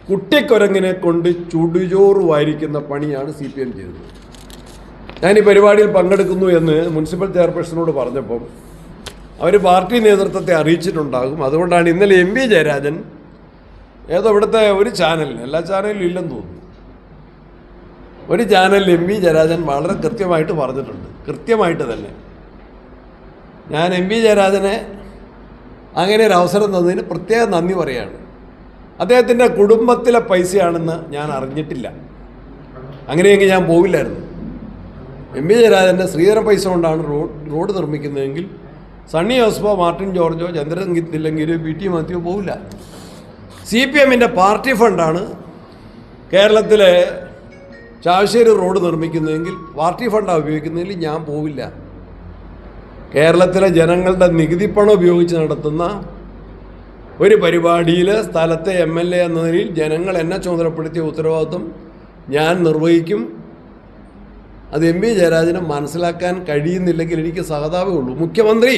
കുട്ടിക്കൊരങ്ങിനെ കൊണ്ട് ചുടുചോറ് വാരിക്കുന്ന പണിയാണ് CPM ചെയ്തത്. ഞാൻ ഈ പരിപാടിയിൽ പങ്കെടുക്കുന്നു എന്ന് മുനിസിപ്പൽ ചെയർപേഴ്സണോട് പറഞ്ഞപ്പം അവർ പാർട്ടി നേതൃത്വത്തെ അറിയിച്ചിട്ടുണ്ടാകും. അതുകൊണ്ടാണ് ഇന്നലെ MP ജയരാജൻ ഏതോ ഇവിടുത്തെ ഒരു ചാനലിന്, എല്ലാ ചാനലിലും ഇല്ലെന്ന് തോന്നുന്നു, ഒരു ചാനലിൽ MP ജയരാജൻ വളരെ കൃത്യമായിട്ട് പറഞ്ഞിട്ടുണ്ട്. കൃത്യമായിട്ട് തന്നെ ഞാൻ MP ജയരാജനെ അങ്ങനെ ഒരു അവസരം തന്നതിന് പ്രത്യേകം നന്ദി പറയുകയാണ്. അദ്ദേഹത്തിൻ്റെ കുടുംബത്തിലെ പൈസയാണെന്ന് ഞാൻ അറിഞ്ഞിട്ടില്ല. അങ്ങനെയെങ്കിൽ ഞാൻ പോവില്ലായിരുന്നു. MP ജയരാജൻ്റെ ശ്രീധര പൈസ കൊണ്ടാണ് റോഡ് നിർമ്മിക്കുന്നതെങ്കിൽ സണ്ണി ജോസഫോ മാർട്ടിൻ ജോർജോ ചന്ദ്രൻ തില്ലങ്കേരിയോ PT മാത്യുവോ പോവില്ല. CPMൻ്റെ പാർട്ടി ഫണ്ടാണ് കേരളത്തിലെ ചാവശ്ശേരി റോഡ് നിർമ്മിക്കുന്നതെങ്കിൽ പാർട്ടി ഫണ്ടാണ് ഉപയോഗിക്കുന്നതെങ്കിൽ ഞാൻ പോവില്ല. കേരളത്തിലെ ജനങ്ങളുടെ നികുതിപ്പണം ഉപയോഗിച്ച് നടത്തുന്ന ഒരു പരിപാടിയിൽ സ്ഥലത്തെ MLA എന്ന നിലയിൽ ജനങ്ങൾ എന്നെ ചുമതലപ്പെടുത്തിയ ഉത്തരവാദിത്വം ഞാൻ നിർവഹിക്കും. അത് MP ജയരാജന് മനസ്സിലാക്കാൻ കഴിയുന്നില്ലെങ്കിൽ എനിക്ക് സഹതാപമേ ഉള്ളൂ. മുഖ്യമന്ത്രി